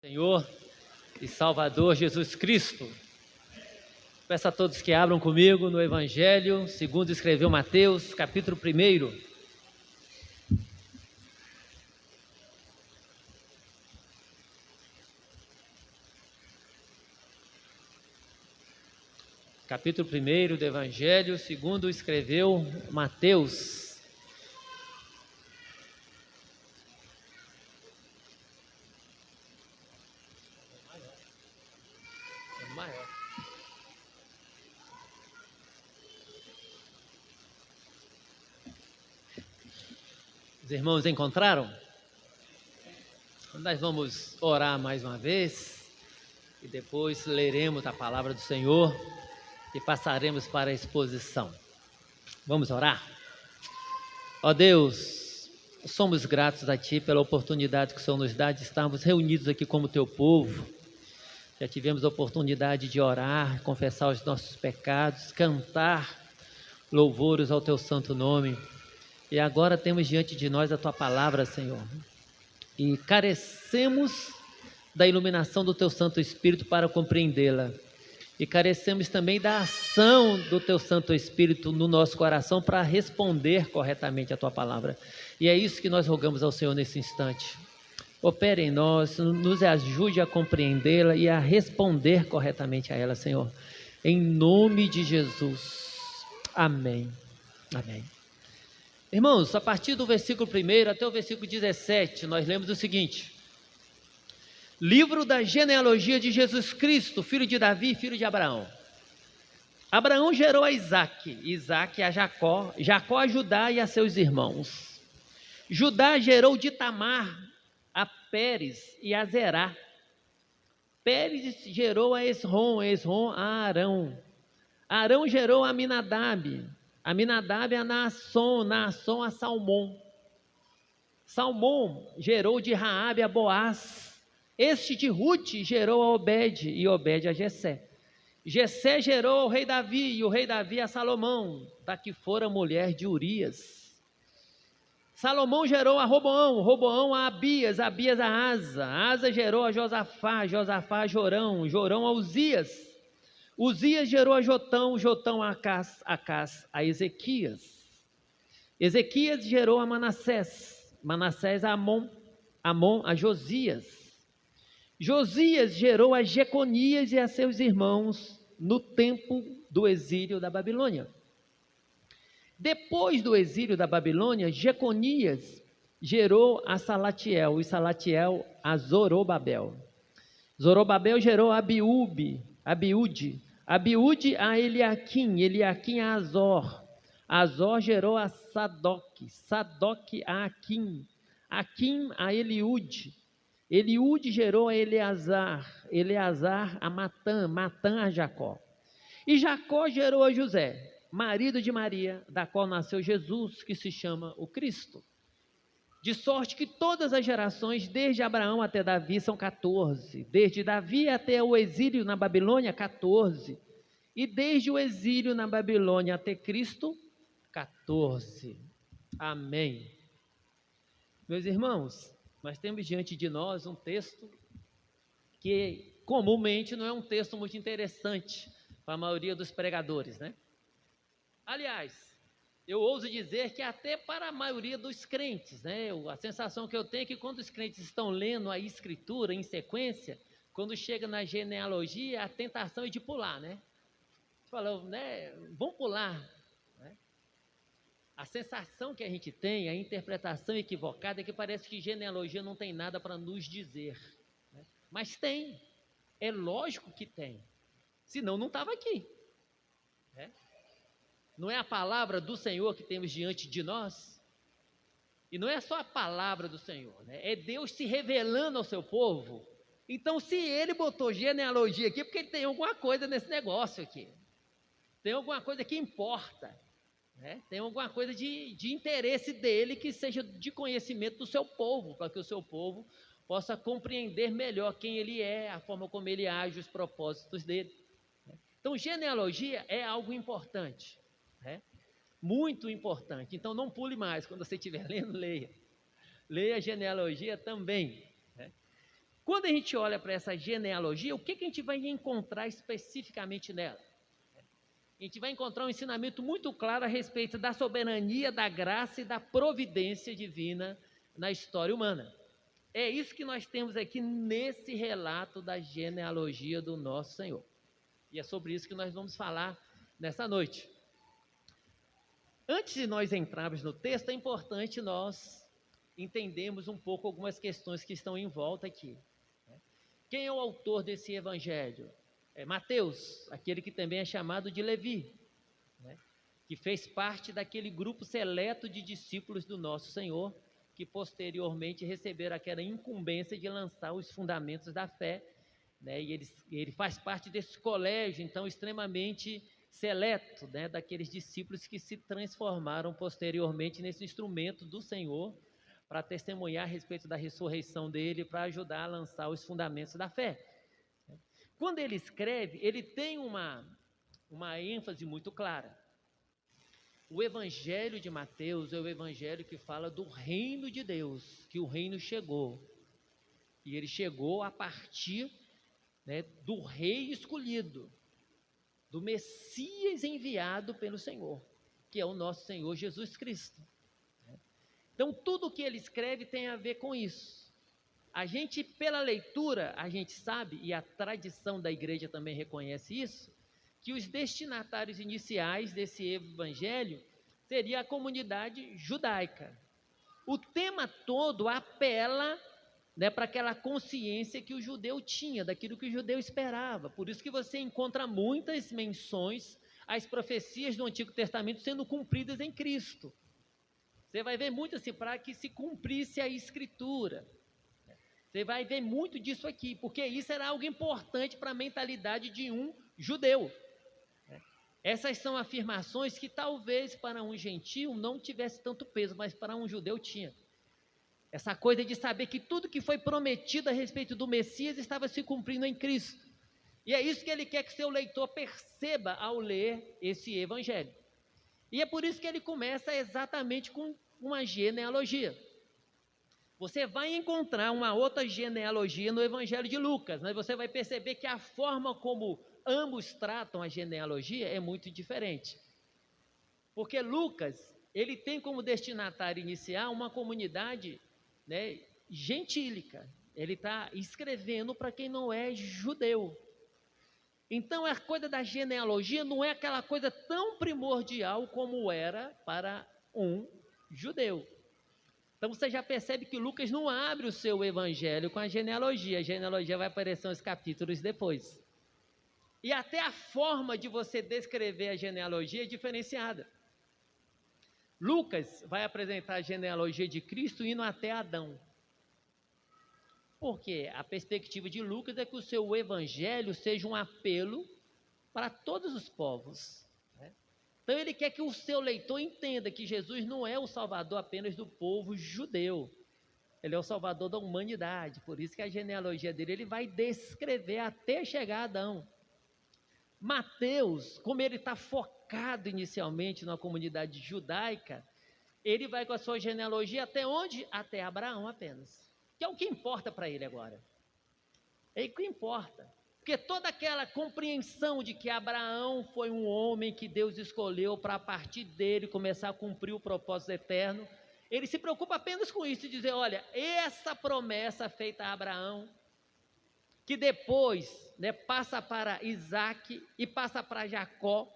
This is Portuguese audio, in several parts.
Senhor e Salvador Jesus Cristo. Peço a todos que abram comigo no Evangelho, segundo escreveu Mateus, capítulo 1. Capítulo 1 do Evangelho, segundo escreveu Mateus. Os irmãos encontraram? Nós vamos orar mais uma vez e depois leremos a palavra do Senhor e passaremos para a exposição. Vamos orar? Ó Deus, somos gratos a Ti pela oportunidade que o Senhor nos dá de estarmos reunidos aqui como Teu povo. Já tivemos a oportunidade de orar, confessar os nossos pecados, cantar louvores ao Teu santo nome. E agora temos diante de nós a Tua palavra, Senhor. E carecemos da iluminação do Teu Santo Espírito para compreendê-la. E carecemos também da ação do Teu Santo Espírito no nosso coração para responder corretamente a Tua palavra. E é isso que nós rogamos ao Senhor nesse instante. Opere em nós, nos ajude a compreendê-la e a responder corretamente a ela, Senhor. Em nome de Jesus. Amém. Amém. Irmãos, a partir do versículo 1 até o versículo 17, nós lemos o seguinte: livro da genealogia de Jesus Cristo, filho de Davi, filho de Abraão. Abraão gerou a Isaque, Isaque a Jacó, Jacó a Judá e a seus irmãos. Judá gerou de Tamar a Pérez e a Zerá. Pérez gerou a Esrom, Esrom a Arão. Arão gerou a Aminadab, Aminadab a Naasson, Naasson a Salmão. Salmão gerou de Raabe a Boaz. Este de Rute gerou a Obed, e Obed a Jessé. Jessé gerou ao rei Davi, e o rei Davi a Salomão, da que fora mulher de Urias. Salomão gerou a Roboão, Roboão a Abias, Abias a Asa. Asa gerou a Josafá, Josafá a Jorão, Jorão a Uzias. Uzias gerou a Jotão, Jotão a Acás, Acás a Ezequias. Ezequias gerou a Manassés, Manassés a Amon, Amon a Josias. Josias gerou a Jeconias e a seus irmãos no tempo do exílio da Babilônia. Depois do exílio da Babilônia, Jeconias gerou a Salatiel, e Salatiel a Zorobabel. Zorobabel gerou a Abiúde, Abiúde a Eliaquim, Eliaquim a Azor. Azor gerou a Sadoc, Sadoc a Aquim, Aquim a Eliúde. Eliúde gerou a Eleazar, Eleazar a Matã, Matã a Jacó. E Jacó gerou a José, marido de Maria, da qual nasceu Jesus, que se chama o Cristo. De sorte que todas as gerações, desde Abraão até Davi, são 14. Desde Davi até o exílio na Babilônia, 14. E desde o exílio na Babilônia até Cristo, 14. Amém. Meus irmãos, nós temos diante de nós um texto que comumente não é um texto muito interessante para a maioria dos pregadores, né? Aliás, eu ouso dizer que até para a maioria dos crentes, né? A sensação que eu tenho é que quando os crentes estão lendo a Escritura em sequência, quando chega na genealogia, a tentação é de pular, né? Falou, né? Vamos pular, né? A sensação que a gente tem, a interpretação equivocada é que parece que genealogia não tem nada para nos dizer, né? Mas tem, é lógico que tem, senão não estava aqui, né? Não é a palavra do Senhor que temos diante de nós? E não é só a palavra do Senhor, né? É Deus se revelando ao seu povo. Então, se Ele botou genealogia aqui, é porque Ele tem alguma coisa nesse negócio aqui. Tem alguma coisa que importa, né? Tem alguma coisa de interesse dEle que seja de conhecimento do seu povo, para que o seu povo possa compreender melhor quem Ele é, a forma como Ele age, os propósitos dEle. Então, genealogia é algo importante, né? Muito importante. Então não pule mais, quando você estiver lendo, leia a genealogia também, né? quando a gente olha para essa genealogia, o que a gente vai encontrar especificamente nela? A gente vai encontrar um ensinamento muito claro a respeito da soberania, da graça e da providência divina na história humana. É isso que nós temos aqui nesse relato da genealogia do nosso Senhor. E é sobre isso que nós vamos falar nessa noite. Antes de nós entrarmos no texto, é importante nós entendermos um pouco algumas questões que estão em volta aqui. Quem é o autor desse evangelho? É Mateus, aquele que também é chamado de Levi, que fez parte daquele grupo seleto de discípulos do nosso Senhor, que posteriormente receberam aquela incumbência de lançar os fundamentos da fé, e ele faz parte desse colégio, então, extremamente seleto, daqueles discípulos que se transformaram posteriormente nesse instrumento do Senhor, para testemunhar a respeito da ressurreição dele, para ajudar a lançar os fundamentos da fé. Quando ele escreve, ele tem uma ênfase muito clara. O evangelho de Mateus é o evangelho que fala do reino de Deus, que o reino chegou. E ele chegou a partir do rei escolhido, do Messias enviado pelo Senhor, que é o nosso Senhor Jesus Cristo. Então, tudo que ele escreve tem a ver com isso. A gente, pela leitura, a gente sabe, e a tradição da igreja também reconhece isso, que os destinatários iniciais desse evangelho seria a comunidade judaica. O tema todo apela para aquela consciência que o judeu tinha, daquilo que o judeu esperava. Por isso que você encontra muitas menções às profecias do Antigo Testamento sendo cumpridas em Cristo. Você vai ver muito assim, para que se cumprisse a Escritura. Você vai ver muito disso aqui, porque isso era algo importante para a mentalidade de um judeu. Essas são afirmações que talvez para um gentio não tivesse tanto peso, mas para um judeu tinha. Essa coisa de saber que tudo que foi prometido a respeito do Messias estava se cumprindo em Cristo. E é isso que ele quer que seu leitor perceba ao ler esse evangelho. E é por isso que ele começa exatamente com uma genealogia. Você vai encontrar uma outra genealogia no evangelho de Lucas, mas você vai perceber que a forma como ambos tratam a genealogia é muito diferente. Porque Lucas, ele tem como destinatário inicial uma comunidade gentílica. Ele está escrevendo para quem não é judeu. Então, a coisa da genealogia não é aquela coisa tão primordial como era para um judeu. Então, você já percebe que Lucas não abre o seu evangelho com a genealogia vai aparecer uns capítulos depois. E até a forma de você descrever a genealogia é diferenciada. Lucas vai apresentar a genealogia de Cristo indo até Adão. Porque a perspectiva de Lucas é que o seu evangelho seja um apelo para todos os povos. Então ele quer que o seu leitor entenda que Jesus não é o salvador apenas do povo judeu. Ele é o salvador da humanidade. Por isso que a genealogia dele ele vai descrever até chegar a Adão. Mateus, como ele está focado inicialmente na comunidade judaica, ele vai com a sua genealogia até onde? Até Abraão apenas. Que é o que importa para ele agora. É o que importa. Porque toda aquela compreensão de que Abraão foi um homem que Deus escolheu para a partir dele começar a cumprir o propósito eterno, ele se preocupa apenas com isso, de dizer, olha, essa promessa feita a Abraão, que depois passa para Isaac e passa para Jacó,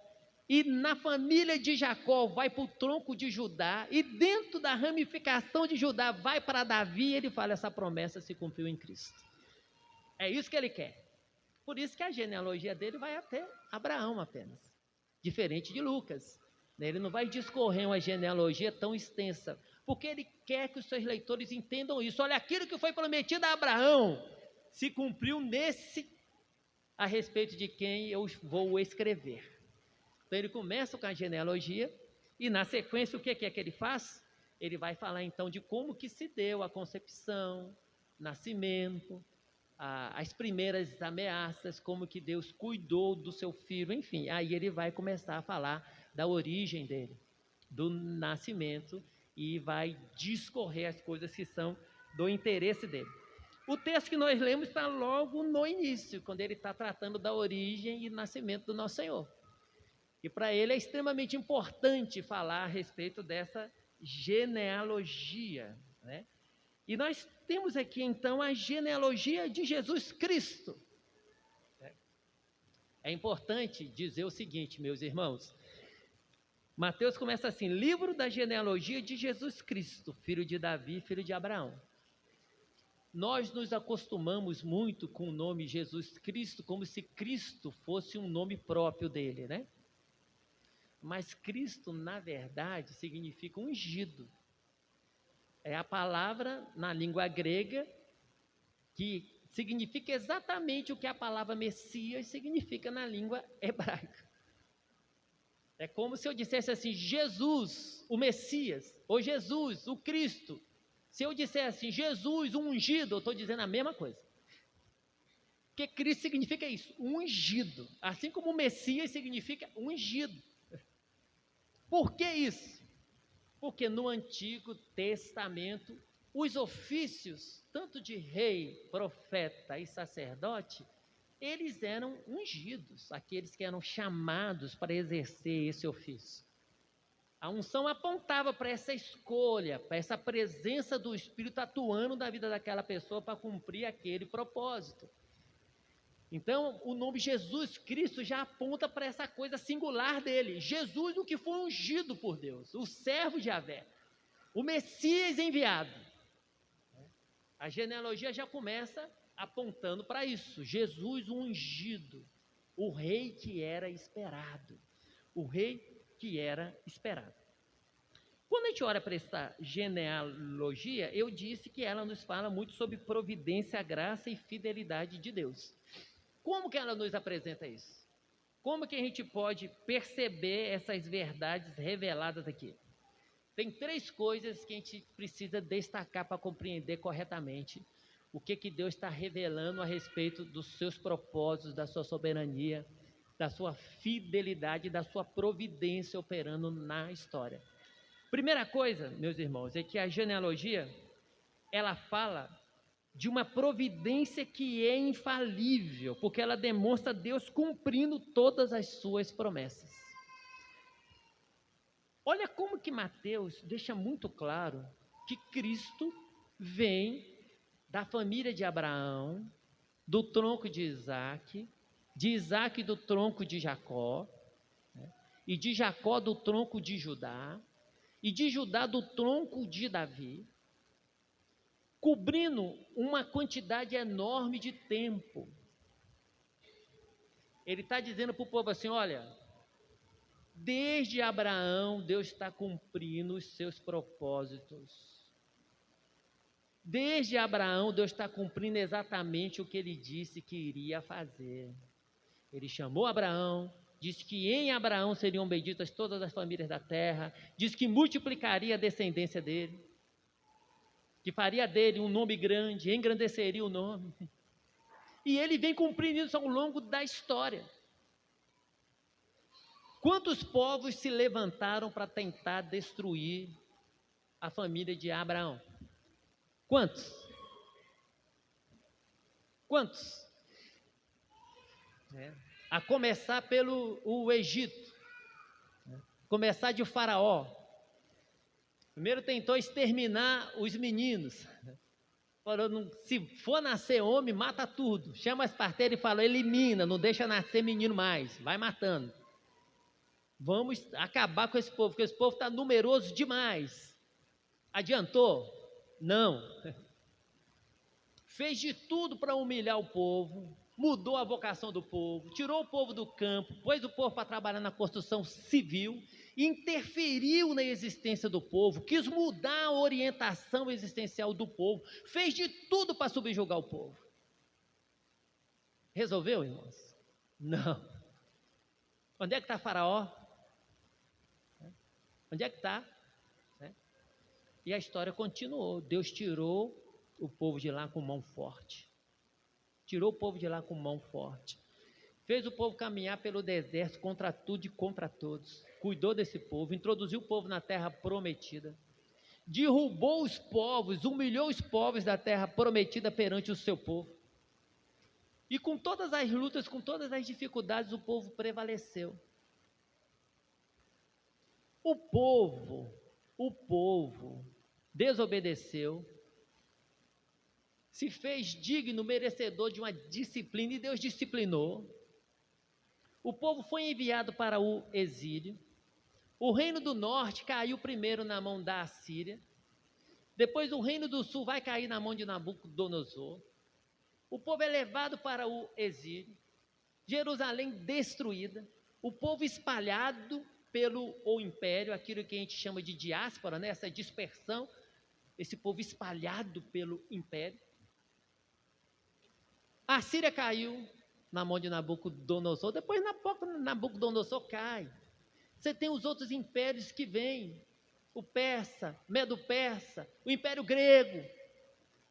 e na família de Jacó vai para o tronco de Judá, e dentro da ramificação de Judá vai para Davi, ele fala, essa promessa se cumpriu em Cristo. É isso que ele quer. Por isso que a genealogia dele vai até Abraão apenas, diferente de Lucas. Ele não vai discorrer uma genealogia tão extensa, porque ele quer que os seus leitores entendam isso. Olha, aquilo que foi prometido a Abraão se cumpriu a respeito de quem eu vou escrever. Então ele começa com a genealogia e na sequência o que é que ele faz? Ele vai falar então de como que se deu a concepção, nascimento, as primeiras ameaças, como que Deus cuidou do seu filho, enfim. Aí ele vai começar a falar da origem dele, do nascimento, e vai discorrer as coisas que são do interesse dele. O texto que nós lemos está logo no início, quando ele está tratando da origem e nascimento do nosso Senhor. E para ele é extremamente importante falar a respeito dessa genealogia, né? E nós temos aqui então a genealogia de Jesus Cristo. É importante dizer o seguinte, meus irmãos. Mateus começa assim: livro da genealogia de Jesus Cristo, filho de Davi, filho de Abraão. Nós nos acostumamos muito com o nome Jesus Cristo, como se Cristo fosse um nome próprio dele, né? Mas Cristo, na verdade, significa ungido. É a palavra na língua grega que significa exatamente o que a palavra Messias significa na língua hebraica. É como se eu dissesse assim, Jesus, o Messias, ou Jesus, o Cristo. Se eu disser assim, Jesus, o ungido, eu estou dizendo a mesma coisa. Porque Cristo significa isso, ungido. Assim como o Messias significa ungido. Por que isso? Porque no Antigo Testamento, os ofícios, tanto de rei, profeta e sacerdote, eles eram ungidos, aqueles que eram chamados para exercer esse ofício. A unção apontava para essa escolha, para essa presença do Espírito atuando na vida daquela pessoa para cumprir aquele propósito. Então, o nome Jesus Cristo já aponta para essa coisa singular dele. Jesus, o que foi ungido por Deus, o servo de Yahvé, o Messias enviado. A genealogia já começa apontando para isso. Jesus, o ungido, o rei que era esperado. O rei que era esperado. Quando a gente olha para essa genealogia, eu disse que ela nos fala muito sobre providência, graça e fidelidade de Deus. Como que ela nos apresenta isso? Como que a gente pode perceber essas verdades reveladas aqui? Tem 3 coisas que a gente precisa destacar para compreender corretamente o que Deus está revelando a respeito dos seus propósitos, da sua soberania, da sua fidelidade, da sua providência operando na história. Primeira coisa, meus irmãos, é que a genealogia, ela fala de uma providência que é infalível, porque ela demonstra Deus cumprindo todas as suas promessas. Olha como que Mateus deixa muito claro que Cristo vem da família de Abraão, do tronco de Isaac do tronco de Jacó, né? E de Jacó do tronco de Judá, e de Judá do tronco de Davi, cobrindo uma quantidade enorme de tempo. Ele está dizendo para o povo assim, olha, desde Abraão Deus está cumprindo os seus propósitos. Desde Abraão Deus está cumprindo exatamente o que ele disse que iria fazer. Ele chamou Abraão, disse que em Abraão seriam benditas todas as famílias da terra, disse que multiplicaria a descendência dele, que faria dele um nome grande, engrandeceria o nome. E ele vem cumprindo isso ao longo da história. Quantos povos se levantaram para tentar destruir a família de Abraão? Quantos? Quantos? A começar pelo Egito, começar de Faraó. Primeiro tentou exterminar os meninos. Falou, se for nascer homem, mata tudo. Chama as parteiras e fala, elimina, não deixa nascer menino mais, vai matando. Vamos acabar com esse povo, porque esse povo está numeroso demais. Adiantou? Não. Fez de tudo para humilhar o povo, mudou a vocação do povo, tirou o povo do campo, pôs o povo para trabalhar na construção civil, interferiu na existência do povo, quis mudar a orientação existencial do povo, fez de tudo para subjugar o povo. Resolveu, irmãos? Não. Onde é que está Faraó? Onde é que está? E a história continuou. Deus tirou o povo de lá com mão forte. Tirou o povo de lá com mão forte. Fez o povo caminhar pelo deserto contra tudo e contra todos. Cuidou desse povo, introduziu o povo na terra prometida. derrubou os povos, humilhou os povos da terra prometida perante o seu povo. E com todas as lutas, com todas as dificuldades, o povo prevaleceu. O povo desobedeceu, se fez digno, merecedor de uma disciplina, e Deus disciplinou. O povo foi enviado para o exílio. O reino do norte caiu primeiro na mão da Assíria. Depois o reino do sul vai cair na mão de Nabucodonosor. O povo é levado para o exílio. Jerusalém destruída. O povo espalhado pelo império, aquilo que a gente chama de diáspora, né? Essa dispersão, esse povo espalhado pelo império. A Síria caiu na mão de Nabucodonosor, depois Nabucodonosor cai. Você tem os outros impérios que vêm, o persa, Medo-Persa, o império grego,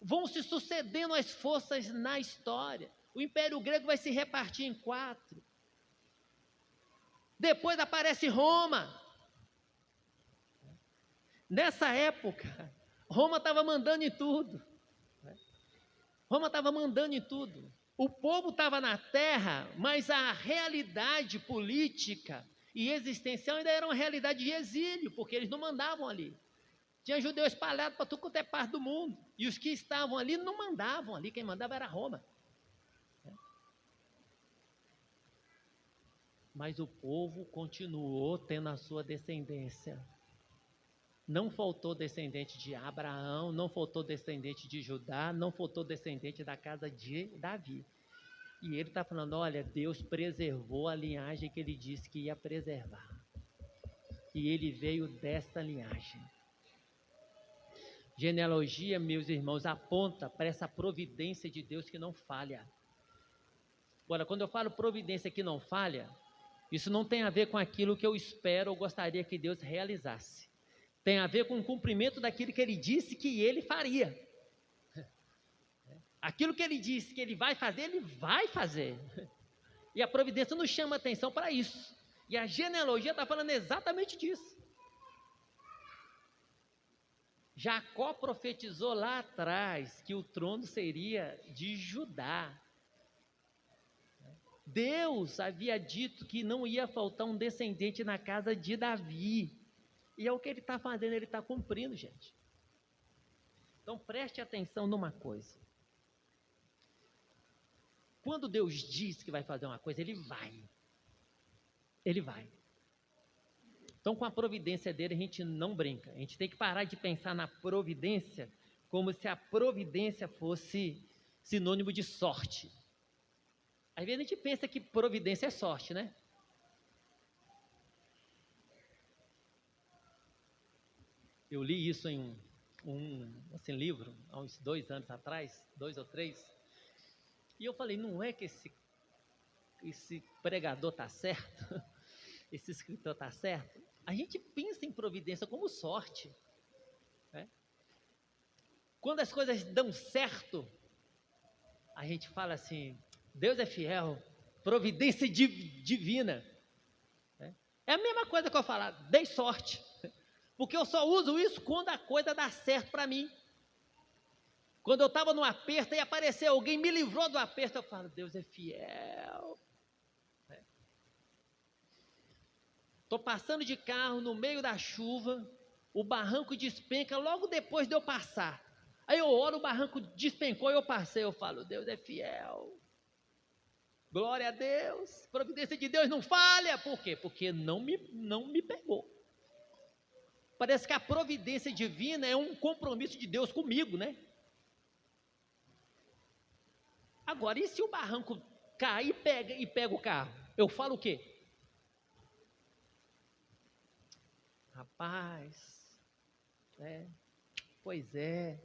vão se sucedendo as forças na história. O império grego vai se repartir em 4. Depois aparece Roma. Nessa época, Roma estava mandando em tudo. Roma estava mandando em tudo. O povo estava na terra, mas a realidade política e existencial ainda era uma realidade de exílio, porque eles não mandavam ali. Tinha judeu espalhado para tudo quanto é parte do mundo. E os que estavam ali não mandavam ali, quem mandava era Roma. Mas o povo continuou tendo a sua descendência. Não faltou descendente de Abraão, não faltou descendente de Judá, não faltou descendente da casa de Davi. E ele está falando, olha, Deus preservou a linhagem que ele disse que ia preservar. E ele veio desta linhagem. Genealogia, meus irmãos, aponta para essa providência de Deus que não falha. Agora, quando eu falo providência que não falha, isso não tem a ver com aquilo que eu espero ou gostaria que Deus realizasse. Tem a ver com o cumprimento daquilo que ele disse que ele faria. Aquilo que ele disse que ele vai fazer, ele vai fazer. E a providência nos chama atenção para isso. E a genealogia está falando exatamente disso. Jacó profetizou lá atrás que o trono seria de Judá. Deus havia dito que não ia faltar um descendente na casa de Davi. E é o que ele está fazendo, ele está cumprindo, gente. Então preste atenção numa coisa. Quando Deus diz que vai fazer uma coisa, ele vai. Ele vai. Então com a providência dele a gente não brinca. A gente tem que parar de pensar na providência como se a providência fosse sinônimo de sorte. Às vezes a gente pensa que providência é sorte, né? Eu li isso em um livro, há uns 2 anos atrás, 2 ou 3, e eu falei, não é que esse pregador está certo, esse escritor está certo? A gente pensa em providência como sorte, né? Quando as coisas dão certo, a gente fala assim, Deus é fiel, providência divina. É a mesma coisa que eu falar, dei sorte. Porque eu só uso isso quando a coisa dá certo para mim. Quando eu estava no aperto e apareceu alguém, me livrou do aperto, eu falo, Deus é fiel. Estou passando de carro no meio da chuva, o barranco despenca logo depois de eu passar. Aí eu oro, o barranco despencou e eu passei, eu falo, Deus é fiel. Glória a Deus, providência de Deus não falha. Por quê? Porque não me pegou. Parece que a providência divina é um compromisso de Deus comigo, né? Agora, e se o barranco cai e pega o carro? Eu falo o quê? Rapaz, pois é,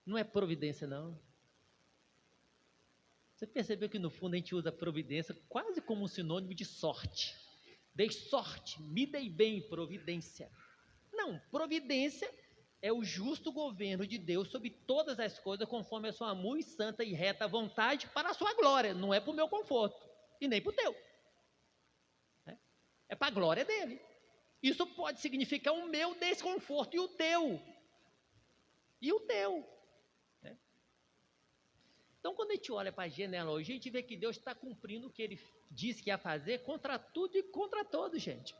não é providência não. Você percebeu que no fundo a gente usa providência quase como um sinônimo de sorte. Dei sorte, me dei bem, providência. Não, providência é o justo governo de Deus sobre todas as coisas, conforme a sua muito santa e reta vontade, para a sua glória. Não é para o meu conforto, e nem para o teu. É para a glória dele. Isso pode significar o meu desconforto e o teu. E o teu. Né? Então, quando a gente olha para a genealogia, a gente vê que Deus está cumprindo o que Ele disse que ia fazer contra tudo e contra todos, gente.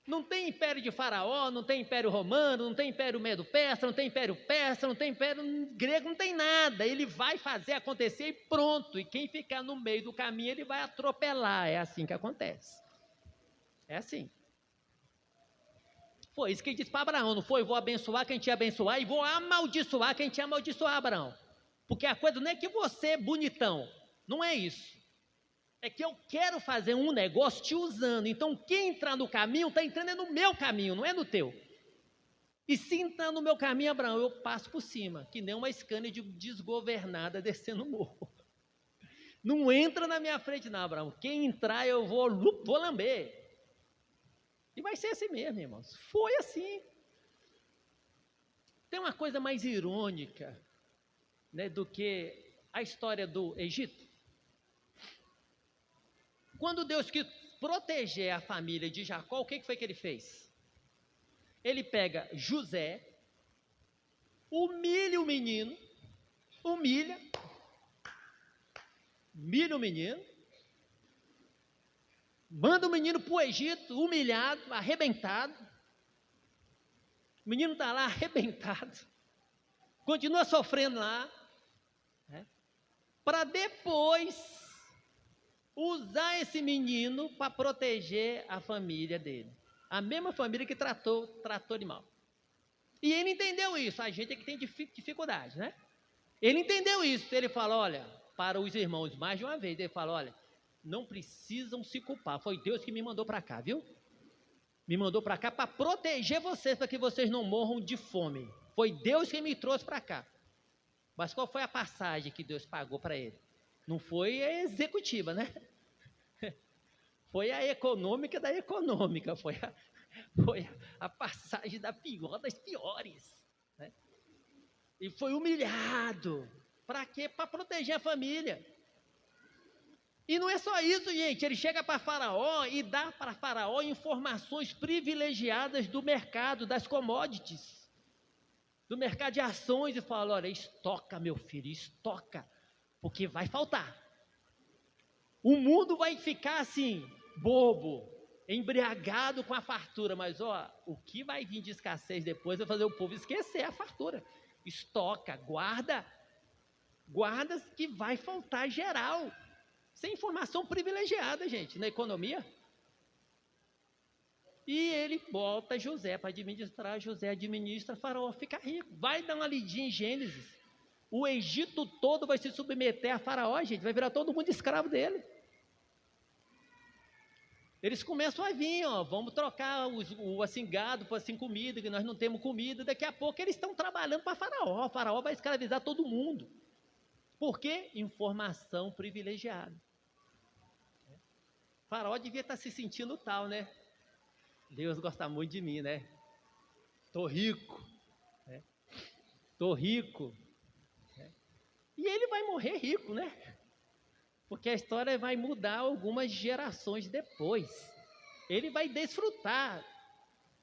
Não tem império de Faraó, não tem império romano, não tem império medo-persa, não tem império persa, não tem império grego, não tem nada. Ele vai fazer acontecer e pronto. E quem ficar no meio do caminho, ele vai atropelar. É assim que acontece. É assim. Foi isso que ele disse para Abraão, não foi? Vou abençoar quem te abençoar e vou amaldiçoar quem te amaldiçoar, Abraão. Porque a coisa não é que você é bonitão, não é isso. É que eu quero fazer um negócio te usando. Então, quem entrar no caminho, está entrando no meu caminho, não é no teu. E se entrar no meu caminho, Abraão, eu passo por cima, que nem uma Scania desgovernada descendo o morro. Não entra na minha frente, não, Abraão. Quem entrar, eu vou lamber. E vai ser assim mesmo, irmãos. Foi assim. Tem uma coisa mais irônica, né, do que a história do Egito. Quando Deus quis proteger a família de Jacó, o que foi que ele fez? Ele pega José, humilha o menino, humilha o menino, manda o menino para o Egito, humilhado, arrebentado. O menino está lá arrebentado, continua sofrendo lá, né, para depois usar esse menino para proteger a família dele. A mesma família que tratou de mal. E ele entendeu isso. A gente é que tem dificuldade, né? Ele entendeu isso. Ele fala, olha, para os irmãos, mais de uma vez, ele fala, olha, não precisam se culpar. Foi Deus que me mandou para cá, viu? Me mandou para cá para proteger vocês, para que vocês não morram de fome. Foi Deus que me trouxe para cá. Mas qual foi a passagem que Deus pagou para ele? Não foi a executiva, né? Foi a econômica da econômica, foi a passagem da pior das piores. Né? E foi humilhado. Para quê? Para proteger a família. E não é só isso, gente. Ele chega para Faraó e dá para Faraó informações privilegiadas do mercado, das commodities, do mercado de ações, e fala, olha, estoca, meu filho, estoca, porque vai faltar. O mundo vai ficar assim, bobo, embriagado com a fartura, mas o que vai vir de escassez depois vai fazer o povo esquecer a fartura. Estoca, guarda que vai faltar geral. Isso é informação privilegiada, gente, na economia. E ele bota José para administrar, José administra, Faraó fica rico. Vai dar uma lidinha em Gênesis. O Egito todo vai se submeter a Faraó, gente, vai virar todo mundo escravo dele. Eles começam a vir, vamos trocar o assim, gado por assim, comida, que nós não temos comida. Daqui a pouco eles estão trabalhando para Faraó. Faraó vai escravizar todo mundo. Por quê? Informação privilegiada. Faraó devia estar se sentindo tal, né? Deus gosta muito de mim, né? Tô rico. Né? Tô rico. Né? E ele vai morrer rico, né? Porque a história vai mudar algumas gerações depois. Ele vai desfrutar,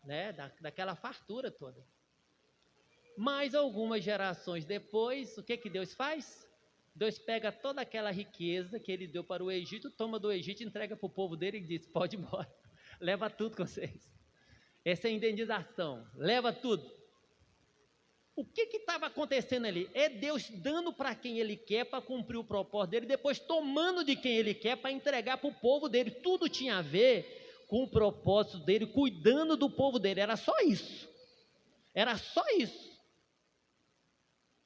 né, daquela fartura toda. Mas algumas gerações depois, o que Deus faz? Deus pega toda aquela riqueza que ele deu para o Egito, toma do Egito, entrega para o povo dele e diz, pode ir embora, leva tudo com vocês. Essa é a indenização, leva tudo. O que estava acontecendo ali? É Deus dando para quem Ele quer para cumprir o propósito dele, depois tomando de quem Ele quer para entregar para o povo dele. Tudo tinha a ver com o propósito dele, cuidando do povo dele. Era só isso. Era só isso.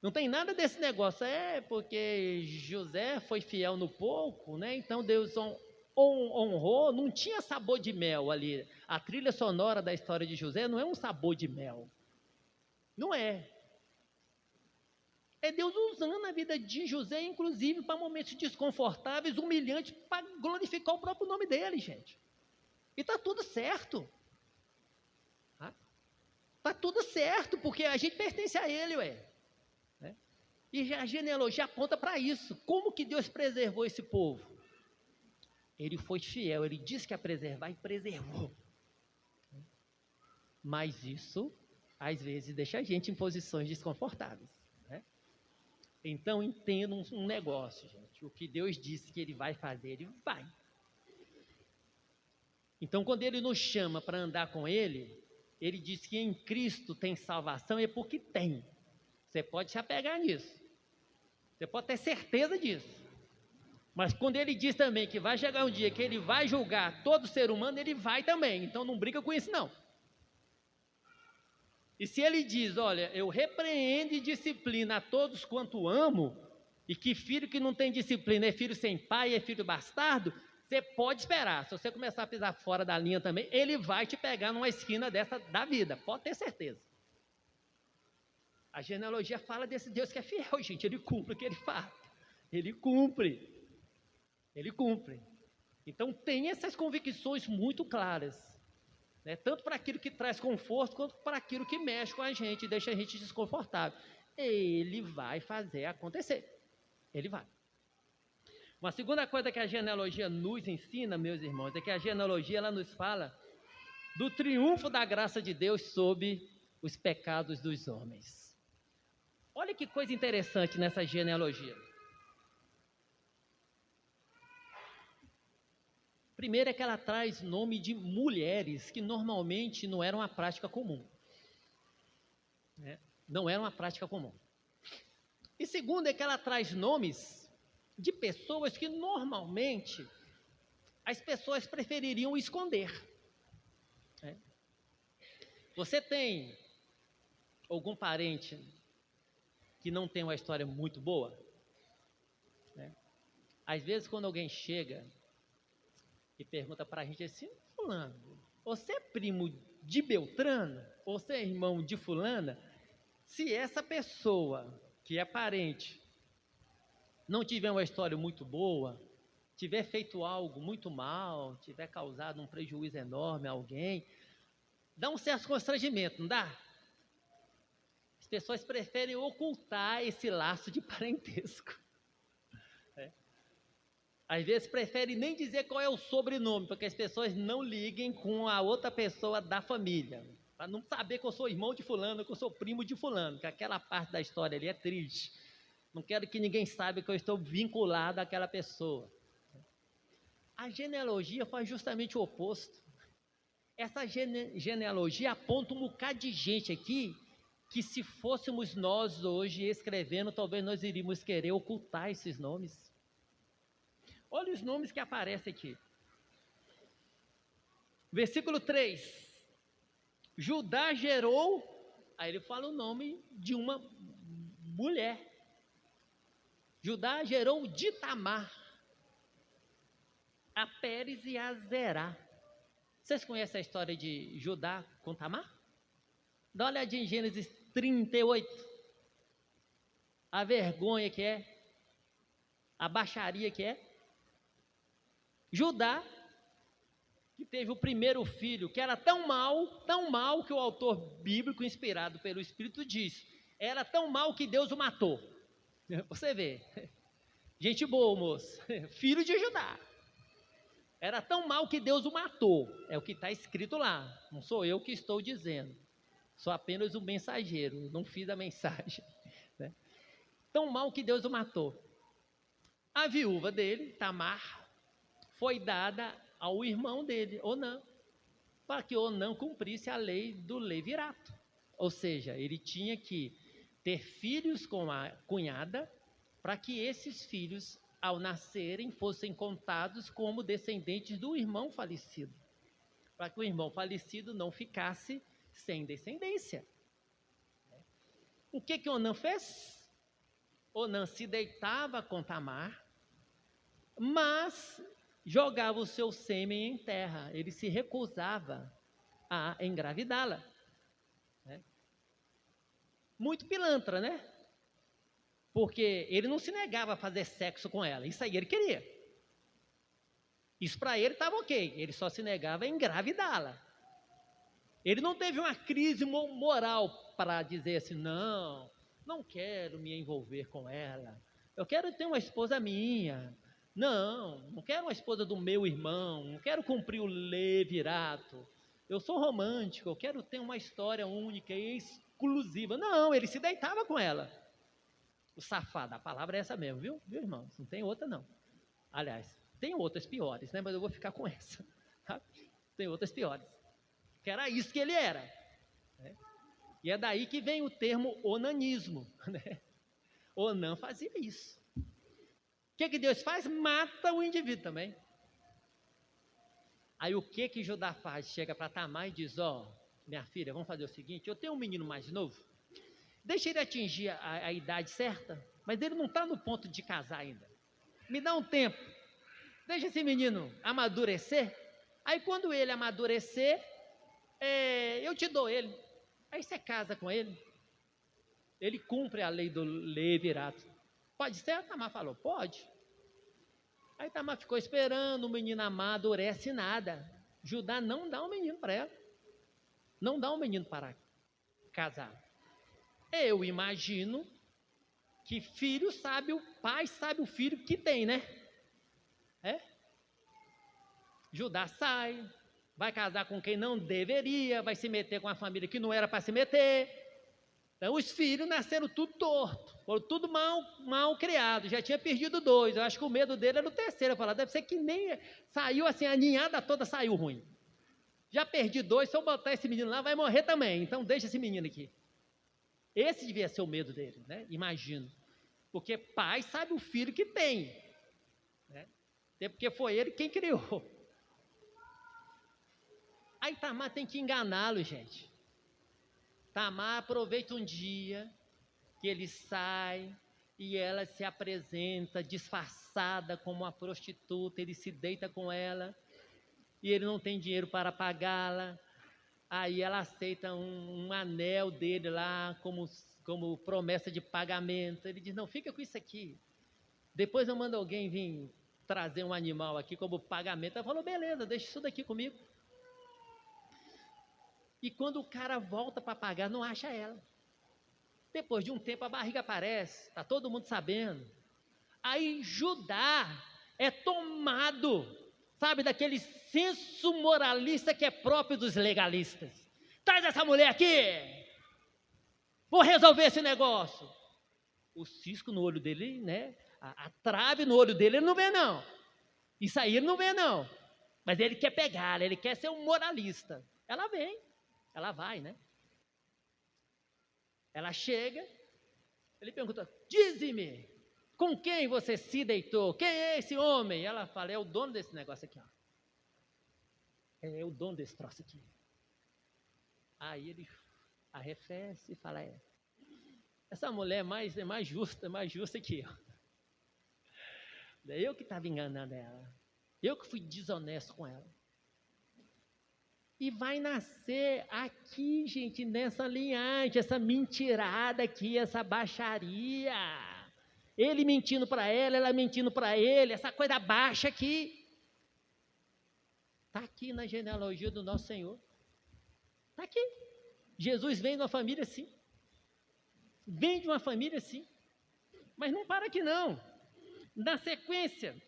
Não tem nada desse negócio. É porque José foi fiel no pouco, né? Então Deus honrou. Não tinha sabor de mel ali. A trilha sonora da história de José não é um sabor de mel. Não é. É Deus usando a vida de José, inclusive, para momentos desconfortáveis, humilhantes, para glorificar o próprio nome dele, gente. E está tudo certo. Está tudo certo, porque a gente pertence a ele, ué. Né? E a genealogia aponta para isso. Como que Deus preservou esse povo? Ele foi fiel, ele disse que ia preservar e preservou. Mas isso, às vezes, deixa a gente em posições desconfortáveis, né? Então, entenda um negócio, gente. O que Deus disse que Ele vai fazer, Ele vai. Então, quando Ele nos chama para andar com Ele, Ele diz que em Cristo tem salvação, é porque tem. Você pode se apegar nisso. Você pode ter certeza disso. Mas quando Ele diz também que vai chegar um dia que Ele vai julgar todo ser humano, Ele vai também. Então, não briga com isso, não. E se Ele diz, olha, eu repreendo e disciplino a todos quanto amo, e que filho que não tem disciplina é filho sem pai, é filho bastardo, você pode esperar. Se você começar a pisar fora da linha também, Ele vai te pegar numa esquina dessa da vida, pode ter certeza. A genealogia fala desse Deus que é fiel, gente. Ele cumpre o que Ele fala. Ele cumpre. Ele cumpre. Então tem essas convicções muito claras, né? Tanto para aquilo que traz conforto, quanto para aquilo que mexe com a gente, deixa a gente desconfortável. Ele vai fazer acontecer. Ele vai. Uma segunda coisa que a genealogia nos ensina, meus irmãos, é que a genealogia ela nos fala do triunfo da graça de Deus sobre os pecados dos homens. Olha que coisa interessante nessa genealogia. Primeiro é que ela traz nome de mulheres que normalmente não eram uma prática comum, né? Não era uma prática comum. E segundo é que ela traz nomes de pessoas que normalmente as pessoas prefeririam esconder, né? Você tem algum parente que não tem uma história muito boa, né? Às vezes quando alguém chega e pergunta para a gente assim, fulano, você é primo de Beltrano? Você é irmão de fulana? Se essa pessoa que é parente não tiver uma história muito boa, tiver feito algo muito mal, tiver causado um prejuízo enorme a alguém, dá um certo constrangimento, não dá? As pessoas preferem ocultar esse laço de parentesco. Às vezes preferem nem dizer qual é o sobrenome, porque as pessoas não liguem com a outra pessoa da família, para não saber que eu sou irmão de fulano, que eu sou primo de fulano, que aquela parte da história ali é triste. Não quero que ninguém saiba que eu estou vinculado àquela pessoa. A genealogia faz justamente o oposto. Essa genealogia aponta um bocado de gente aqui, que se fôssemos nós hoje escrevendo, talvez nós iríamos querer ocultar esses nomes. Olha os nomes que aparecem aqui. Versículo 3. Judá gerou, aí ele fala o nome de uma mulher. Judá gerou de Tamar, a Pérez e a Zerá. Vocês conhecem a história de Judá com Tamar? Dá uma olhadinha em Gênesis 38. A vergonha que é, a baixaria que é. Judá, que teve o primeiro filho, que era tão mal, que o autor bíblico, inspirado pelo Espírito, diz: era tão mal que Deus o matou. Você vê, gente boa, moço, filho de Judá. Era tão mal que Deus o matou, é o que está escrito lá, não sou eu que estou dizendo, sou apenas um mensageiro, não fiz a mensagem, né? Tão mal que Deus o matou. A viúva dele, Tamar, foi dada ao irmão dele, Onã, para que Onã cumprisse a lei do levirato. Ou seja, ele tinha que ter filhos com a cunhada, para que esses filhos, ao nascerem, fossem contados como descendentes do irmão falecido, para que o irmão falecido não ficasse sem descendência. O que Onã fez? Onã se deitava com Tamar, mas jogava o seu sêmen em terra, ele se recusava a engravidá-la, né? Muito pilantra, né? Porque ele não se negava a fazer sexo com ela, isso aí ele queria. Isso para ele estava ok, ele só se negava a engravidá-la. Ele não teve uma crise moral para dizer assim, não quero me envolver com ela, eu quero ter uma esposa minha, não quero uma esposa do meu irmão, não quero cumprir o levirato. eu sou romântico, eu quero ter uma história única e exclusiva. Não, ele se deitava com ela. O safado, a palavra é essa mesmo, viu, irmãos? Não tem outra, não. Aliás, tem outras piores, né? Mas eu vou ficar com essa. Tá? Tem outras piores. Que era isso que ele era. Né? E é daí que vem o termo onanismo. Né? Onan fazia isso. O que Deus faz? Mata o indivíduo também. Aí o que Judá faz? Chega para Tamar e diz, minha filha, vamos fazer o seguinte, eu tenho um menino mais novo, deixa ele atingir a idade certa, mas ele não está no ponto de casar ainda. Me dá um tempo, deixa esse menino amadurecer, aí quando ele amadurecer, eu te dou ele, aí você casa com ele, ele cumpre a lei do levirato. Pode ser? A Tamar falou, pode. Aí Tamar ficou esperando, o menino amadurece nada. Judá não dá um menino para ela. Não dá um menino para casar. Eu imagino que filho sabe, o pai sabe o filho que tem, né? Judá sai, vai casar com quem não deveria, vai se meter com a família que não era para se meter. Então os filhos nasceram tudo torto, foram tudo mal criados, já tinha perdido 2, eu acho que o medo dele era o terceiro, eu falava, deve ser que nem saiu assim, a ninhada toda saiu ruim. Já perdi 2, se eu botar esse menino lá, vai morrer também, então deixa esse menino aqui. Esse devia ser o medo dele, né? Imagino. Porque pai sabe o filho que tem, né? Até porque foi ele quem criou. Aí Tamar tem que enganá-lo, gente. Tamar aproveita um dia que ele sai e ela se apresenta disfarçada como uma prostituta, ele se deita com ela e ele não tem dinheiro para pagá-la. Aí ela aceita um anel dele lá como promessa de pagamento. Ele diz, não, fica com isso aqui. Depois eu mando alguém vir trazer um animal aqui como pagamento. Ela falou, beleza, deixa isso daqui comigo. E quando o cara volta para pagar, não acha ela. Depois de um tempo a barriga aparece, está todo mundo sabendo. Aí Judá é tomado, sabe, daquele senso moralista que é próprio dos legalistas. Traz essa mulher aqui, vou resolver esse negócio. O cisco no olho dele, né? A trave no olho dele, ele não vê não. Isso aí ele não vê não. Mas ele quer pegar, ele quer ser um moralista. Ela vem, ela vai, né? Ela chega, ele pergunta, dize-me, com quem você se deitou? Quem é esse homem? Ela fala, é o dono desse negócio aqui, ó. É o dono desse troço aqui. Aí ele arrefece e fala, essa mulher é mais justa que eu. É eu que estava enganando ela. Eu que fui desonesto com ela. E vai nascer aqui, gente, nessa linhagem, essa mentirada aqui, essa baixaria. Ele mentindo para ela mentindo para ele, essa coisa baixa aqui. Está aqui na genealogia do nosso Senhor. Está aqui. Jesus vem de uma família assim. Vem de uma família assim. Mas não para aqui não. Na sequência,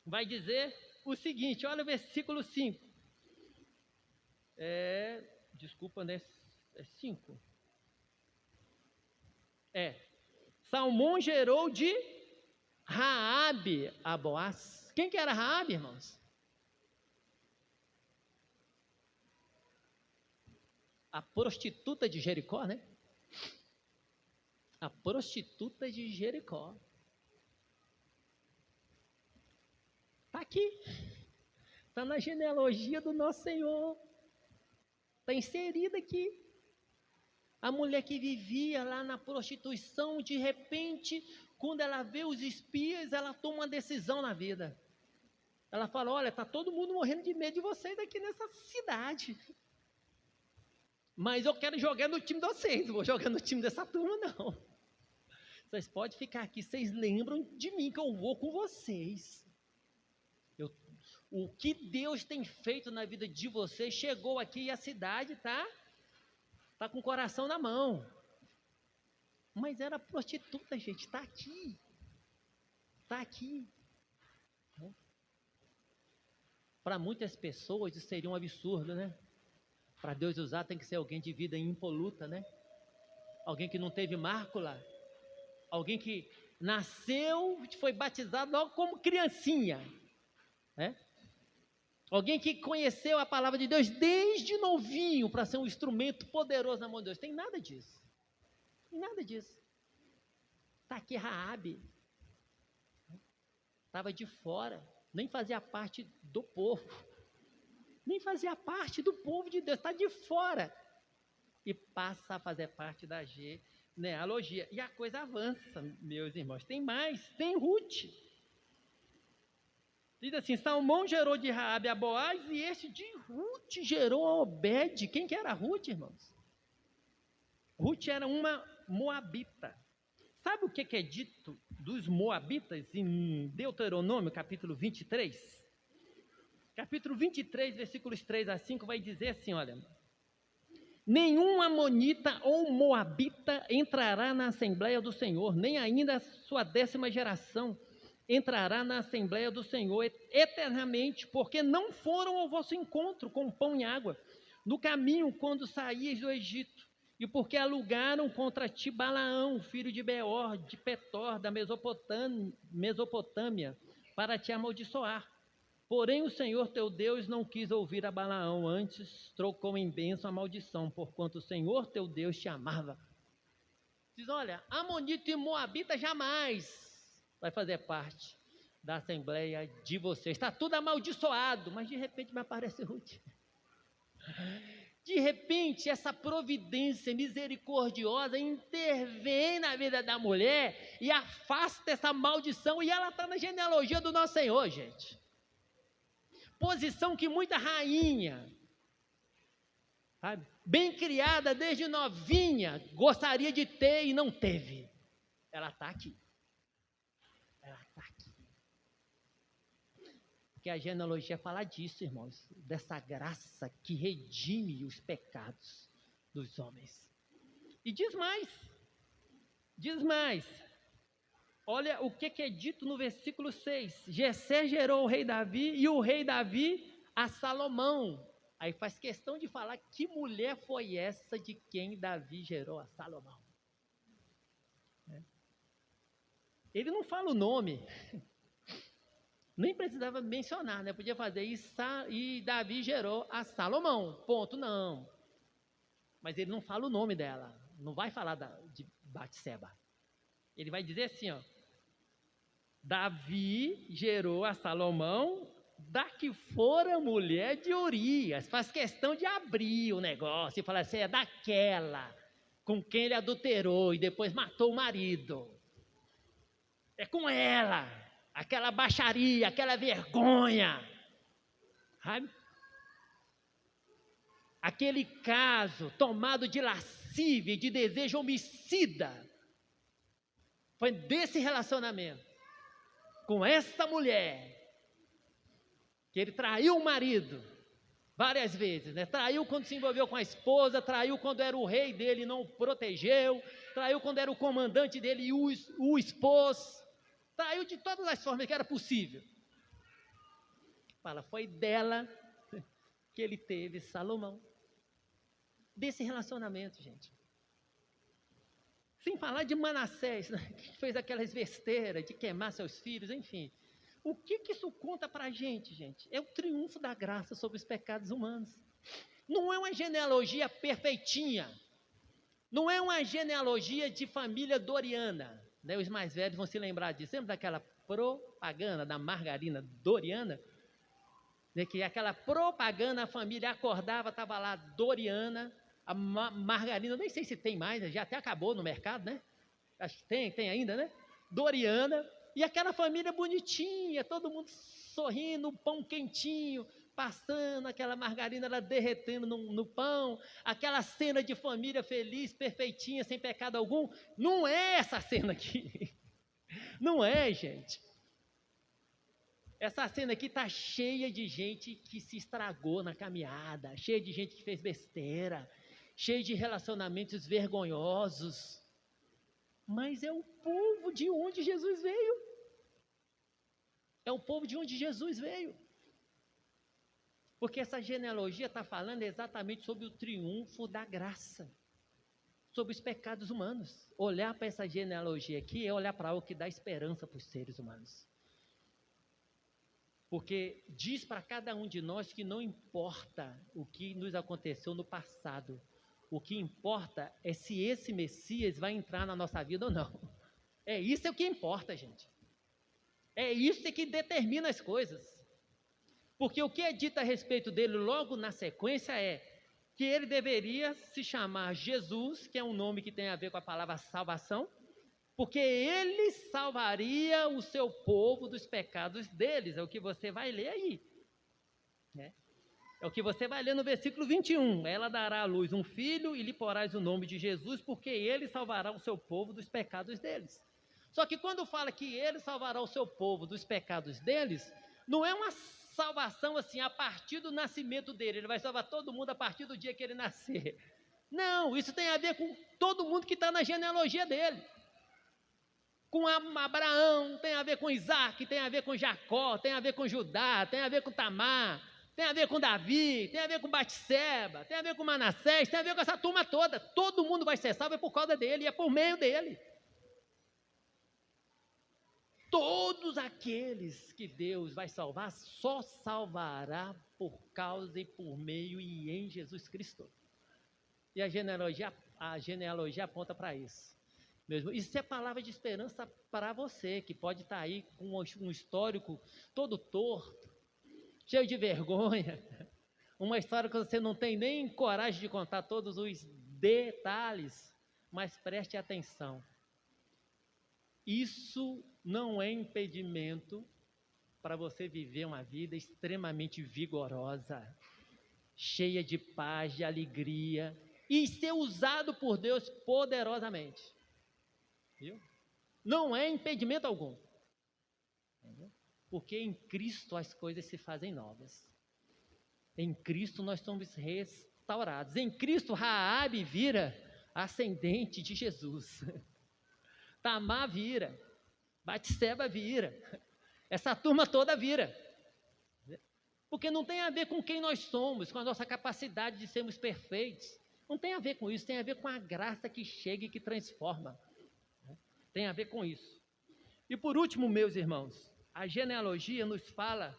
vai dizer o seguinte, olha o versículo 5. Desculpa, né? 5. Salmão gerou de Raabe a Boaz. Quem que era Raabe, irmãos? A prostituta de Jericó, né? A prostituta de Jericó. Está aqui. Está na genealogia do nosso Senhor. Está inserida aqui. A mulher que vivia lá na prostituição, de repente, quando ela vê os espias, ela toma uma decisão na vida. Ela fala, olha, está todo mundo morrendo de medo de vocês aqui nessa cidade. Mas eu quero jogar no time de vocês, não vou jogar no time dessa turma, não. Vocês podem ficar aqui, vocês lembram de mim, que eu vou com vocês. O que Deus tem feito na vida de vocês, chegou aqui e a cidade está com o coração na mão. Mas era prostituta, gente, está aqui. Está aqui. Para muitas pessoas isso seria um absurdo, né? Para Deus usar tem que ser alguém de vida impoluta, né? Alguém que não teve mácula, alguém que nasceu, foi batizado logo como criancinha, né? Alguém que conheceu a palavra de Deus desde novinho para ser um instrumento poderoso na mão de Deus. Tem nada disso. Tem nada disso. Está aqui Raabe. Estava de fora, nem fazia parte do povo. Nem fazia parte do povo de Deus, está de fora. E passa a fazer parte da genealogia. E a coisa avança, meus irmãos. Tem mais, tem Ruth. Diz assim, Salmão gerou de Raabe a Boaz e este de Ruth gerou a Obed. Quem que era Ruth, irmãos? Ruth era uma moabita. Sabe o que é dito dos moabitas em Deuteronômio, capítulo 23? Capítulo 23, versículos 3 a 5, vai dizer assim, olha... Nenhum amonita ou moabita entrará na Assembleia do Senhor, nem ainda a sua 10ª geração entrará na Assembleia do Senhor eternamente, porque não foram ao vosso encontro com pão e água, no caminho quando saíes do Egito, e porque alugaram contra ti Balaão, filho de Beor, de Petor, da Mesopotâmia, para te amaldiçoar. Porém o Senhor teu Deus não quis ouvir a Balaão, antes trocou em bênção a maldição, porquanto o Senhor teu Deus te amava. Diz, olha, amonita e moabita jamais vai fazer parte da Assembleia de vocês. Está tudo amaldiçoado, mas de repente me aparece Ruth. De repente essa providência misericordiosa intervém na vida da mulher e afasta essa maldição, e ela está na genealogia do nosso Senhor, gente. Posição que muita rainha, sabe, bem criada desde novinha, gostaria de ter e não teve. Ela está aqui. Ela está aqui. Porque a genealogia fala disso, irmãos, dessa graça que redime os pecados dos homens. E diz mais. Olha o que é dito no versículo 6. Jessé gerou o rei Davi e o rei Davi a Salomão. Aí faz questão de falar que mulher foi essa de quem Davi gerou a Salomão. Ele não fala o nome. Nem precisava mencionar, né? Podia fazer e Davi gerou a Salomão. Ponto, não. Mas ele não fala o nome dela. Não vai falar de Batseba. Ele vai dizer assim, ó. Davi gerou a Salomão da que fora mulher de Urias. Faz questão de abrir o negócio e falar assim, é daquela com quem ele adulterou e depois matou o marido. É com ela, aquela baixaria, aquela vergonha. Sabe? Aquele caso tomado de lascívia, de desejo homicida. Foi desse relacionamento com essa mulher, que ele traiu o marido várias vezes, né? Traiu quando se envolveu com a esposa, traiu quando era o rei dele e não o protegeu, traiu quando era o comandante dele e o expôs, traiu de todas as formas que era possível. Fala, foi dela que ele teve Salomão. Desse relacionamento, gente. Sem falar de Manassés, né, que fez aquelas besteiras de queimar seus filhos, enfim. O que isso conta para a gente, gente? É o triunfo da graça sobre os pecados humanos. Não é uma genealogia perfeitinha. Não é uma genealogia de família Doriana. Né? Os mais velhos vão se lembrar disso. Lembra daquela propaganda da margarina Doriana? Né? Que aquela propaganda, a família acordava, estava lá Doriana, a margarina, nem sei se tem mais, já até acabou no mercado, né? Acho que tem ainda, né? Doriana, e aquela família bonitinha, todo mundo sorrindo, o pão quentinho, passando, aquela margarina ela derretendo no pão, aquela cena de família feliz, perfeitinha, sem pecado algum. Não é essa cena aqui. Não é, gente. Essa cena aqui está cheia de gente que se estragou na caminhada, cheia de gente que fez besteira, cheia de relacionamentos vergonhosos. Mas é o povo de onde Jesus veio. É o povo de onde Jesus veio. Porque essa genealogia está falando exatamente sobre o triunfo da graça, sobre os pecados humanos. Olhar para essa genealogia aqui é olhar para algo que dá esperança para os seres humanos. Porque diz para cada um de nós que não importa o que nos aconteceu no passado, o que importa é se esse Messias vai entrar na nossa vida ou não. Isso o que importa, gente. É isso que determina as coisas. Porque o que é dito a respeito dele logo na sequência é que ele deveria se chamar Jesus, que é um nome que tem a ver com a palavra salvação, porque ele salvaria o seu povo dos pecados deles. É o que você vai ler aí. É o que você vai ler no versículo 21. Ela dará à luz um filho e lhe porás o nome de Jesus, porque ele salvará o seu povo dos pecados deles. Só que quando fala que ele salvará o seu povo dos pecados deles, não é uma salvação assim a partir do nascimento dele. Ele vai salvar todo mundo a partir do dia que ele nascer. Não, isso tem a ver com todo mundo que está na genealogia dele. Com Abraão, tem a ver com Isaac, tem a ver com Jacó, tem a ver com Judá, tem a ver com Tamar, tem a ver com Davi, tem a ver com Batseba, tem a ver com Manassés, tem a ver com essa turma toda. Todo mundo vai ser salvo por causa dele, é por meio dele. Todos aqueles que Deus vai salvar, só salvará por causa e por meio e em Jesus Cristo. E a genealogia aponta para isso. Mesmo. Isso é palavra de esperança para você, que pode estar aí com um histórico todo torto, cheio de vergonha, uma história que você não tem nem coragem de contar todos os detalhes, mas preste atenção. Isso não é impedimento para você viver uma vida extremamente vigorosa, cheia de paz, de alegria, e ser usado por Deus poderosamente. Viu? Não é impedimento algum. Entendeu? Porque em Cristo as coisas se fazem novas. Em Cristo nós somos restaurados. Em Cristo Raabe vira ascendente de Jesus. Tamar vira. Batseba vira. Essa turma toda vira. Porque não tem a ver com quem nós somos, com a nossa capacidade de sermos perfeitos. Não tem a ver com isso, tem a ver com a graça que chega e que transforma. Tem a ver com isso. E por último, meus irmãos, a genealogia nos fala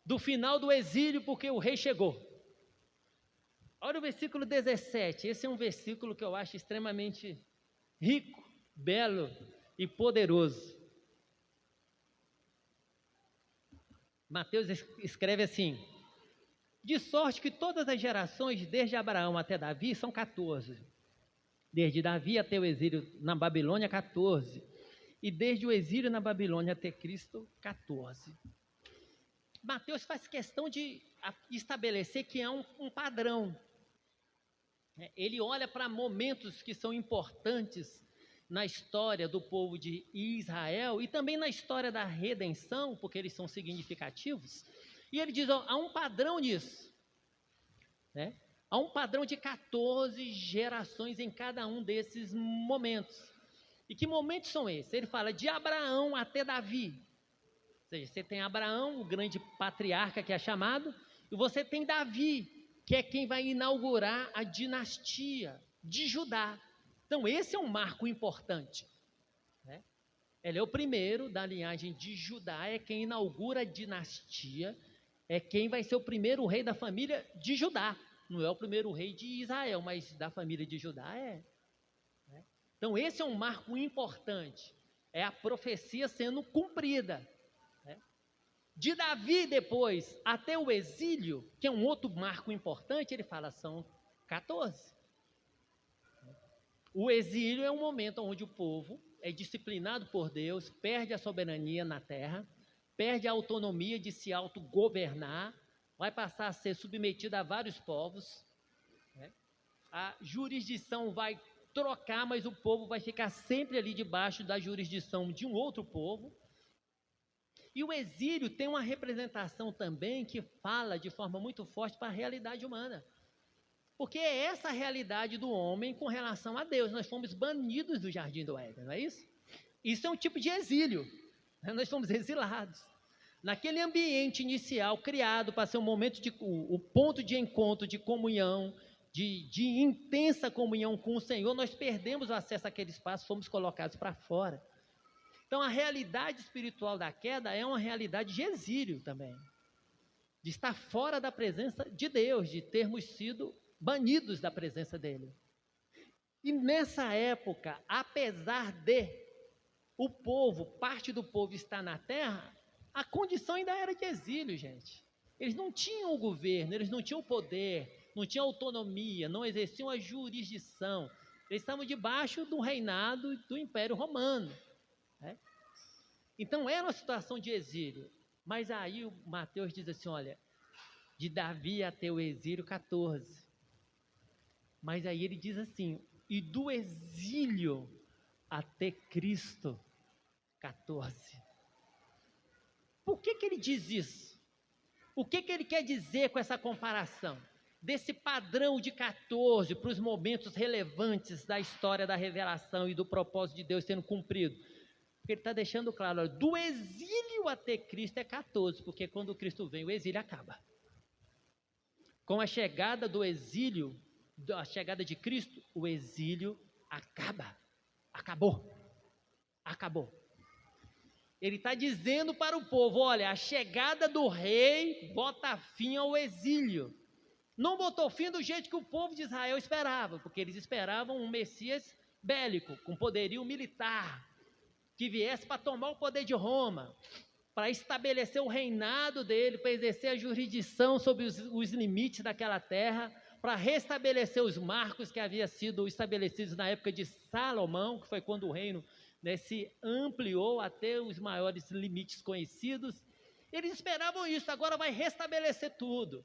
do final do exílio, porque o rei chegou. Olha o versículo 17, esse é um versículo que eu acho extremamente rico, belo e poderoso. Mateus escreve assim: de sorte que todas as gerações, desde Abraão até Davi, são 14. Desde Davi até o exílio na Babilônia, 14. E desde o exílio na Babilônia até Cristo, 14. Mateus faz questão de estabelecer que há um padrão. Ele olha para momentos que são importantes na história do povo de Israel e também na história da redenção, porque eles são significativos. E ele diz, ó, há um padrão nisso. Há um padrão de 14 gerações em cada um desses momentos. E que momentos são esses? Ele fala de Abraão até Davi. Ou seja, você tem Abraão, o grande patriarca que é chamado, e você tem Davi, que é quem vai inaugurar a dinastia de Judá. Então esse é um marco importante. Ele é o primeiro da linhagem de Judá, é quem inaugura a dinastia, é quem vai ser o primeiro rei da família de Judá. Não é o primeiro rei de Israel, mas da família de Judá é. Então esse é um marco importante, é a profecia sendo cumprida. De Davi depois até o exílio, que é um outro marco importante, ele fala, são 14. O exílio é um momento onde o povo é disciplinado por Deus, perde a soberania na terra, perde a autonomia de se autogovernar, vai passar a ser submetido a vários povos, a jurisdição vai trocar, mas o povo vai ficar sempre ali debaixo da jurisdição de um outro povo. E o exílio tem uma representação também que fala de forma muito forte para a realidade humana. Porque é essa a realidade do homem com relação a Deus. Nós fomos banidos do jardim do Éden, não é isso? Isso é um tipo de exílio. Nós fomos exilados. naquele ambiente inicial criado para ser um momento o ponto de encontro, de comunhão, de intensa comunhão com o Senhor, nós perdemos o acesso àquele espaço, fomos colocados para fora. Então a realidade espiritual da queda é uma realidade de exílio também, de estar fora da presença de Deus, de termos sido banidos da presença dele. E nessa época, apesar de parte do povo estar na terra, a condição ainda era de exílio, gente. Eles não tinham o governo, eles não tinham o poder, não tinham autonomia, não exerciam a jurisdição. Eles estavam debaixo do reinado do Império Romano, né? Então era uma situação de exílio. Mas aí o Mateus diz assim, olha, de Davi até o exílio 14. Mas aí ele diz assim, e do exílio até Cristo 14. Por que ele diz isso? O que ele quer dizer com essa comparação? Desse padrão de 14 para os momentos relevantes da história da revelação e do propósito de Deus sendo cumprido. Porque ele está deixando claro, olha, do exílio até Cristo é 14, porque quando Cristo vem, o exílio acaba. Com a chegada do exílio, a chegada de Cristo, o exílio acaba. Acabou. Ele está dizendo para o povo, olha, a chegada do rei bota fim ao exílio. Não botou fim do jeito que o povo de Israel esperava, porque eles esperavam um Messias bélico, com poderio militar, que viesse para tomar o poder de Roma, para estabelecer o reinado dele, para exercer a jurisdição sobre os limites daquela terra, para restabelecer os marcos que haviam sido estabelecidos na época de Salomão, que foi quando o reino, né, se ampliou até os maiores limites conhecidos. Eles esperavam isso, agora vai restabelecer tudo,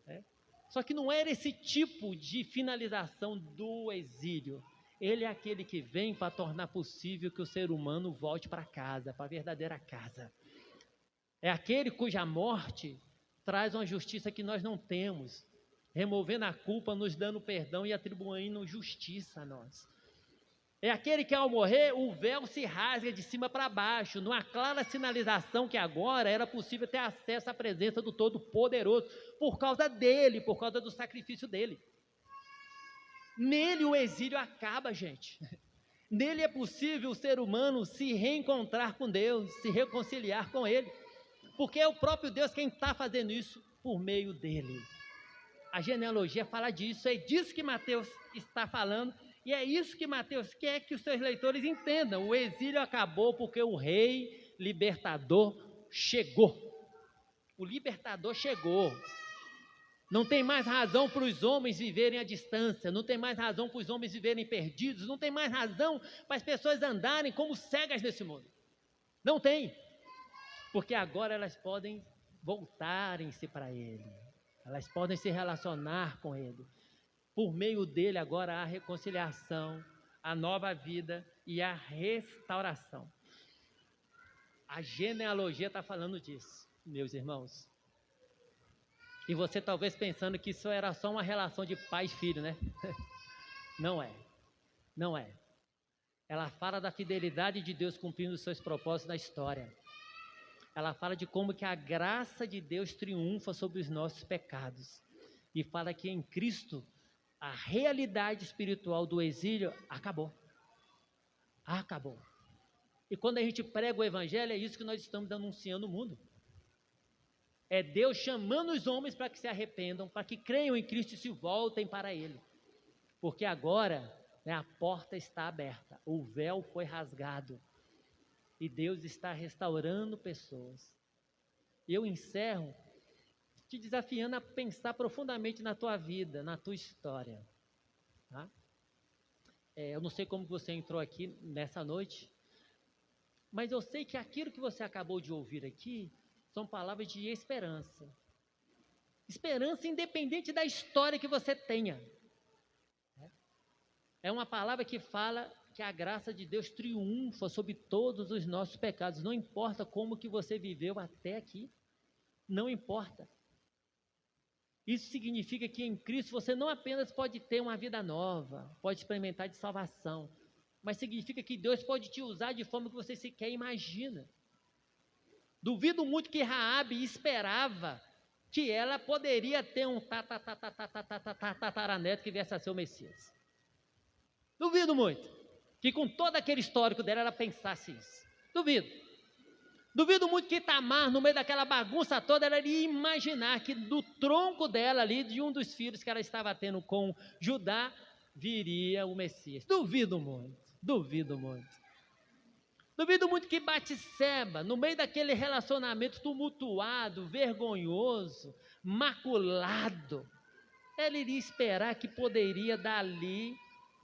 né? Só que não era esse tipo de finalização do exílio. Ele é aquele que vem para tornar possível que o ser humano volte para casa, para a verdadeira casa. É aquele cuja morte traz uma justiça que nós não temos, removendo a culpa, nos dando perdão e atribuindo justiça a nós. É aquele que ao morrer o véu se rasga de cima para baixo, numa clara sinalização que agora era possível ter acesso à presença do Todo-Poderoso, por causa dele, por causa do sacrifício dele. Nele o exílio acaba, gente. Nele é possível o ser humano se reencontrar com Deus, se reconciliar com ele, porque é o próprio Deus quem está fazendo isso por meio dele. A genealogia fala disso, é disso que Mateus está falando, e é isso que Mateus quer que os seus leitores entendam. O exílio acabou porque o rei libertador chegou. O libertador chegou. Não tem mais razão para os homens viverem à distância, não tem mais razão para os homens viverem perdidos, não tem mais razão para as pessoas andarem como cegas nesse mundo. Não tem, porque agora elas podem voltarem-se para Ele, elas podem se relacionar com Ele. Por meio dele agora há a reconciliação, a nova vida e a restauração. A genealogia está falando disso, meus irmãos. E você talvez pensando que isso era só uma relação de pai e filho, né? Não é. Ela fala da fidelidade de Deus cumprindo os seus propósitos na história. Ela fala de como que a graça de Deus triunfa sobre os nossos pecados. E fala que em Cristo a realidade espiritual do exílio acabou. E quando a gente prega o evangelho, é isso que nós estamos anunciando no mundo. É Deus chamando os homens para que se arrependam, para que creiam em Cristo e se voltem para Ele. Porque agora, né, a porta está aberta, o véu foi rasgado e Deus está restaurando pessoas. E eu encerro te desafiando a pensar profundamente na tua vida, na tua história. Tá? Eu não sei como você entrou aqui nessa noite, mas eu sei que aquilo que você acabou de ouvir aqui são palavras de esperança. Esperança independente da história que você tenha. É uma palavra que fala que a graça de Deus triunfa sobre todos os nossos pecados. Não importa como que você viveu até aqui. Não importa. Isso significa que em Cristo você não apenas pode ter uma vida nova, pode experimentar de salvação, mas significa que Deus pode te usar de forma que você sequer imagina. Duvido muito que Raabe esperava que ela poderia ter um tataraneto que viesse a ser o Messias. Duvido muito que com todo aquele histórico dela ela pensasse isso. Duvido. Duvido muito que Tamar, no meio daquela bagunça toda, ela iria imaginar que do tronco dela ali, de um dos filhos que ela estava tendo com Judá, viria o Messias. Duvido muito, duvido muito. Duvido muito que Batseba, no meio daquele relacionamento tumultuado, vergonhoso, maculado, ela iria esperar que poderia dali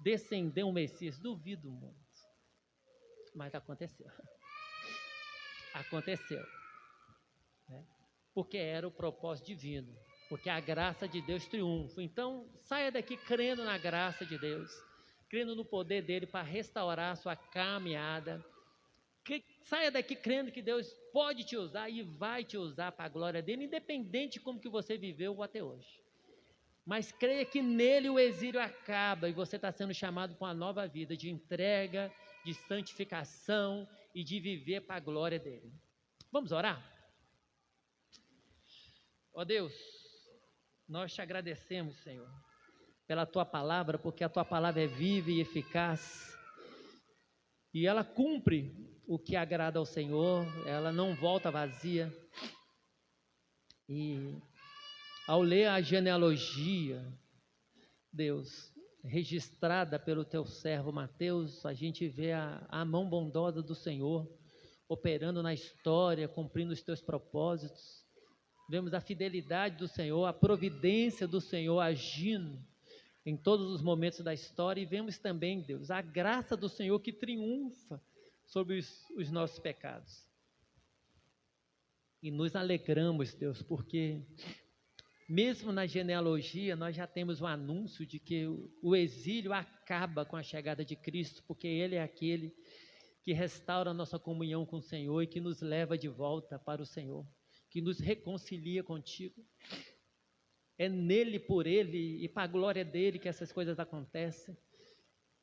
descender um Messias. Duvido muito. Mas aconteceu. Aconteceu. Né? Porque era o propósito divino. Porque a graça de Deus triunfa. Então, saia daqui crendo na graça de Deus, crendo no poder dele para restaurar a sua caminhada. Saia daqui crendo que Deus pode te usar e vai te usar para a glória dele, independente de como que você viveu até hoje. Mas creia que nele o exílio acaba e você está sendo chamado para uma nova vida de entrega, de santificação e de viver para a glória dele. Vamos orar? Ó Deus, nós te agradecemos, Senhor, pela tua palavra, porque a tua palavra é viva e eficaz e ela cumpre o que agrada ao Senhor, ela não volta vazia. E ao ler a genealogia, Deus, registrada pelo teu servo Mateus, a gente vê a mão bondosa do Senhor operando na história, cumprindo os teus propósitos. Vemos a fidelidade do Senhor, a providência do Senhor agindo em todos os momentos da história, e vemos também, Deus, a graça do Senhor que triunfa sobre os nossos pecados. E nos alegramos, Deus, porque mesmo na genealogia, nós já temos um anúncio de que o exílio acaba com a chegada de Cristo, porque Ele é aquele que restaura a nossa comunhão com o Senhor e que nos leva de volta para o Senhor, que nos reconcilia contigo. É nele, por Ele e para a glória dEle que essas coisas acontecem.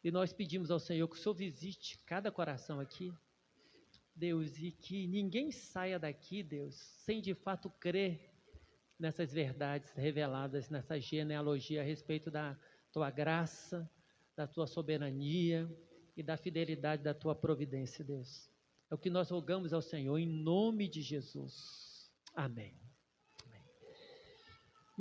E nós pedimos ao Senhor que o Senhor visite cada coração aqui, Deus, e que ninguém saia daqui, Deus, sem de fato crer nessas verdades reveladas nessa genealogia a respeito da tua graça, da tua soberania e da fidelidade da tua providência, Deus. É o que nós rogamos ao Senhor em nome de Jesus. Amém.